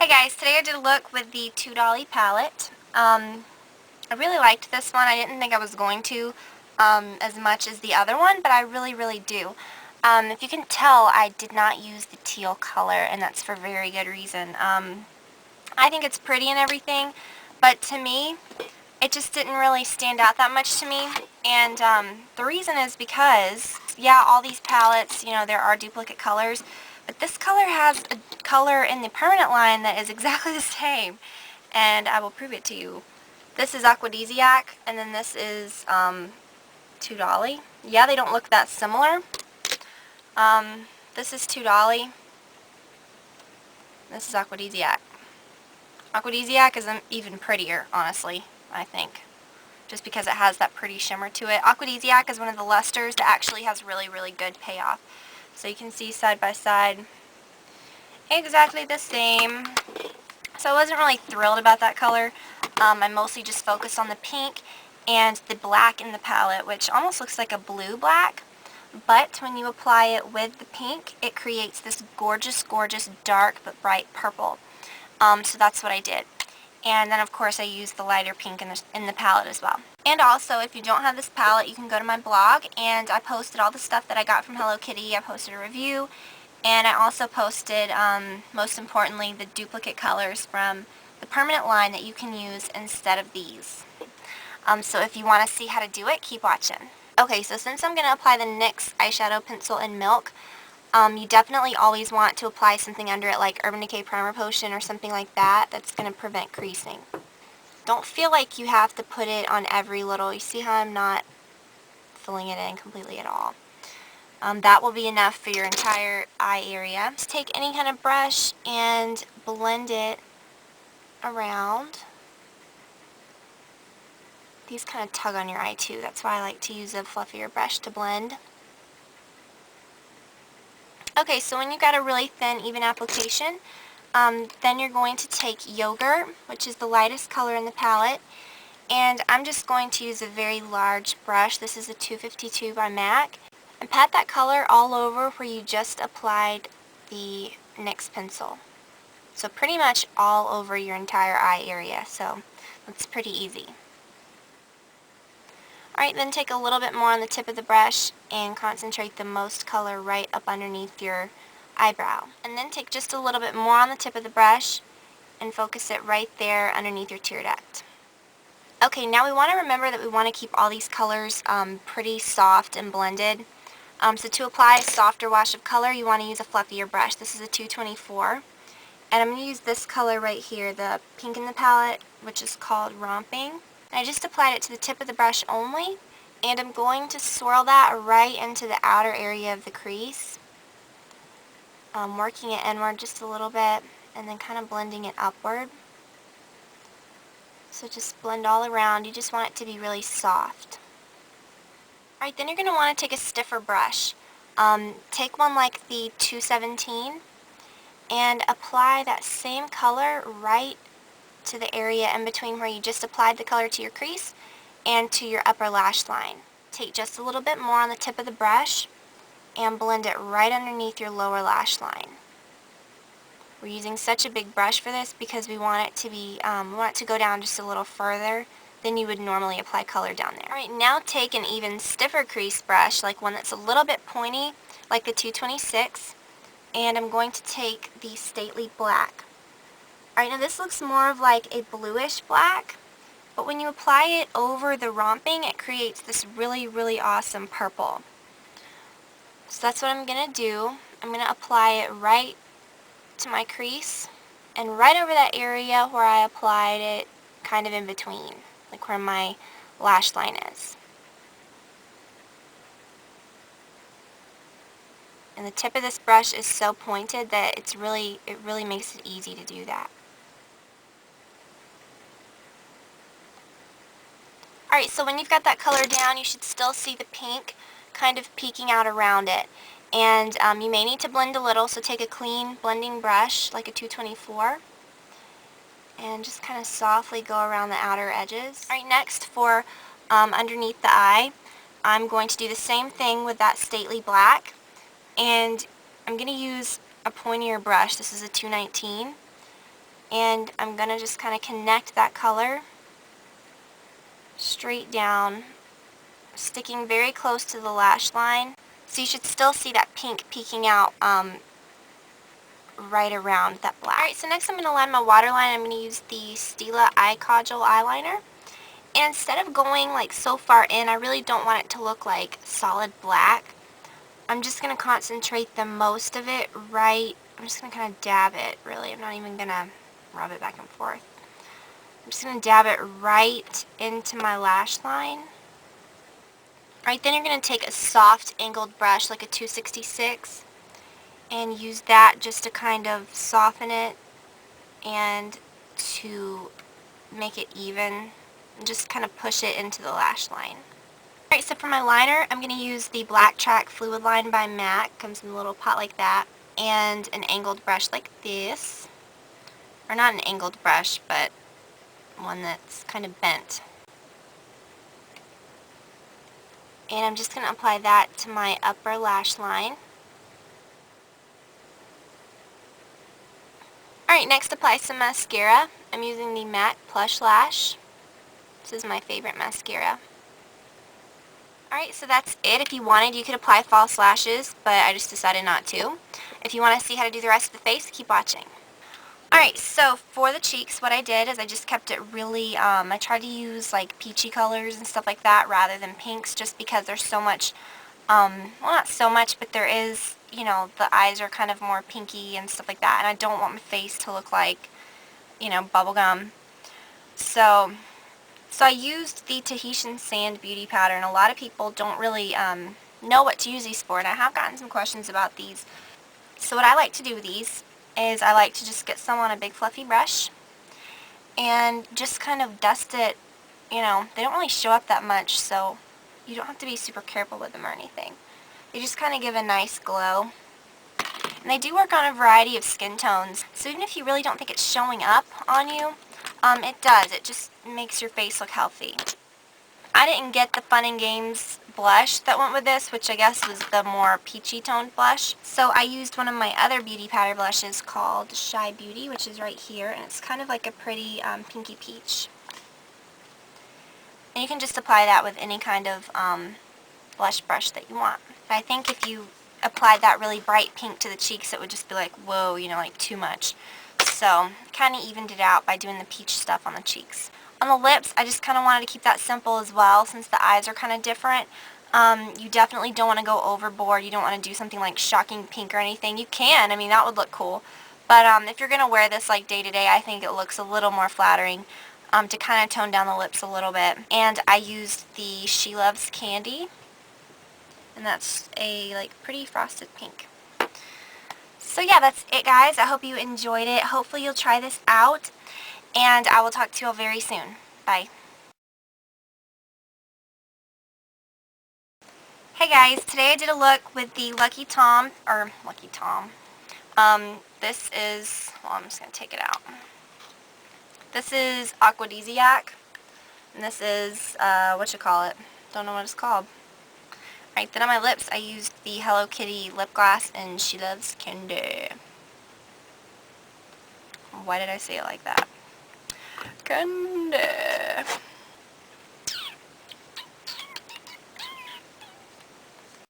Hey guys, today I did a look with the Dolly palette. I really liked this one. I didn't think I was going to as much as the other one, but I really do. If you can tell, I did not use the teal color, and that's for very good reason. I think it's pretty and everything, but to me, it just didn't really stand out that much to me. And the reason is because, yeah, all these palettes, there are duplicate colors, but this color has a color in the permanent line that is exactly the same, and I will prove it to you. This is Aphrodisiac, and then this is Dolly. Yeah, they don't look that similar. This is Dolly. This is Aphrodisiac. Aphrodisiac is even prettier, honestly, I think, just because it has that pretty shimmer to it. Aphrodisiac is one of the lusters that actually has really good payoff. So you can see side by side, exactly the same. So I wasn't really thrilled about that color. I mostly just focused on the pink and the black in the palette, which almost looks like a blue black. But when you apply it with the pink, it creates this gorgeous dark but bright purple. So that's what I did. And then of course I used the lighter pink in the palette as well. And also, if you don't have this palette, you can go to my blog, and I posted all the stuff that I got from Hello Kitty. I posted a review, and I also posted, most importantly, the duplicate colors from the permanent line that you can use instead of these. So if you want to see how to do it, keep watching. Okay, so since I'm going to apply the NYX eyeshadow pencil in Milk, you definitely always want to apply something under it, like Urban Decay Primer Potion or something like that, that's going to prevent creasing. Don't feel like you have to put it on every little, you see how I'm not filling it in completely at all. That will be enough for your entire eye area. Just take any kind of brush and blend it around. These kind of tug on your eye too, that's why I like to use a fluffier brush to blend. Okay, so when you've got a really thin, even application, then you're going to take Yogurt, which is the lightest color in the palette, and I'm just going to use a very large brush. This is a 252 by MAC, and pat that color all over where you just applied the NYX pencil. So pretty much all over your entire eye area, so that's pretty easy. Alright, then take a little bit more on the tip of the brush and concentrate the most color right up underneath your eyebrow. And then take just a little bit more on the tip of the brush and focus it right there underneath your tear duct. Okay, now we want to remember that we want to keep all these colors pretty soft and blended. So to apply a softer wash of color, you want to use a fluffier brush. This is a 224. And I'm going to use this color right here, the pink in the palette, which is called Romping. I just applied it to the tip of the brush only, and I'm going to swirl that right into the outer area of the crease. Working it inward just a little bit, and then kind of blending it upward. So just blend all around. You just want it to be really soft. Alright, then you're going to want to take a stiffer brush. Take one like the 217 and apply that same color right to the area in between where you just applied the color to your crease and to your upper lash line. Take just a little bit more on the tip of the brush and blend it right underneath your lower lash line. We're using such a big brush for this because we want it to be, we want it to go down just a little further than you would normally apply color down there. Alright, now take an even stiffer crease brush, like one that's a little bit pointy, like the 226, and I'm going to take the Stately Black. Alright, now this looks more of like a bluish black, but when you apply it over the Romping, it creates this really awesome purple. So that's what I'm going to do. I'm going to apply it right to my crease, and right over that area where I applied it, kind of in between, like where my lash line is. And the tip of this brush is so pointed that it really makes it easy to do that. Alright, so when you've got that color down, you should still see the pink kind of peeking out around it. And you may need to blend a little, so take a clean blending brush, like a 224, and just kind of softly go around the outer edges. Alright, next for underneath the eye, I'm going to do the same thing with that Stately Black, and I'm going to use a pointier brush. This is a 219, And I'm going to just kind of connect that color straight down, sticking very close to the lash line. So you should still see that pink peeking out right around that black. Alright, so next I'm going to line my waterline. I'm going to use the Stila Eye Kajal eyeliner. And instead of going like so far in, I really don't want it to look like solid black. I'm just going to concentrate the most of it right. I'm just going to kind of dab it, really. I'm not even going to rub it back and forth. I'm just going to dab it right into my lash line. Alright, then you're going to take a soft angled brush like a 266 and use that just to kind of soften it and to make it even. And just kind of push it into the lash line. Alright, so for my liner, I'm going to use the Black Track Fluid Line by MAC. Comes in a little pot like that. And an angled brush like this. Or not an angled brush, but one that's kind of bent. And I'm just going to apply that to my upper lash line. Alright, next apply some mascara. I'm using the MAC Plush Lash. This is my favorite mascara. Alright, so that's it. If you wanted, you could apply false lashes, but I just decided not to. If you want to see how to do the rest of the face, keep watching. Alright, so for the cheeks, what I did is I just kept it really, I tried to use like peachy colors and stuff like that rather than pinks, just because there's so much, well, not so much, but there is, you know, the eyes are kind of more pinky and stuff like that, and I don't want my face to look like, you know, bubblegum. So I used the Tahitian Sand Beauty Powder, and a lot of people don't really know what to use these for, and I have gotten some questions about these. So what I like to do with these is I like to just get some on a big fluffy brush and just kind of dust it. You know, they don't really show up that much, so you don't have to be super careful with them or anything. They just kind of give a nice glow. And they do work on a variety of skin tones, so even if you really don't think it's showing up on you, it does. It just makes your face look healthy. I didn't get the Fun and Games blush that went with this, which I guess was the more peachy toned blush. So I used one of my other beauty powder blushes called Shy Beauty, which is right here, and it's kind of like a pretty pinky peach. And you can just apply that with any kind of blush brush that you want. But I think if you applied that really bright pink to the cheeks, it would just be like, whoa, you know, like too much. So kind of evened it out by doing the peach stuff on the cheeks. On the lips, I just kind of wanted to keep that simple as well, since the eyes are kind of different. You definitely don't want to go overboard. You don't want to do something like shocking pink or anything. You can, I mean, that would look cool. But if you're going to wear this like day to day, I think it looks a little more flattering to kind of tone down the lips a little bit. And I used the She Loves Candy, and that's a like pretty frosted pink. So yeah, that's it, guys. I hope you enjoyed it. Hopefully you'll try this out, and I will talk to you all very soon. Bye. Hey guys, today I did a look with the Lucky Tom. This is, well, I'm just going to take it out. This is Aquadesiac, and this is, don't know what it's called. Alright, then on my lips I used the Hello Kitty lip gloss in She Loves Candy. Why did I say it like that? Candy.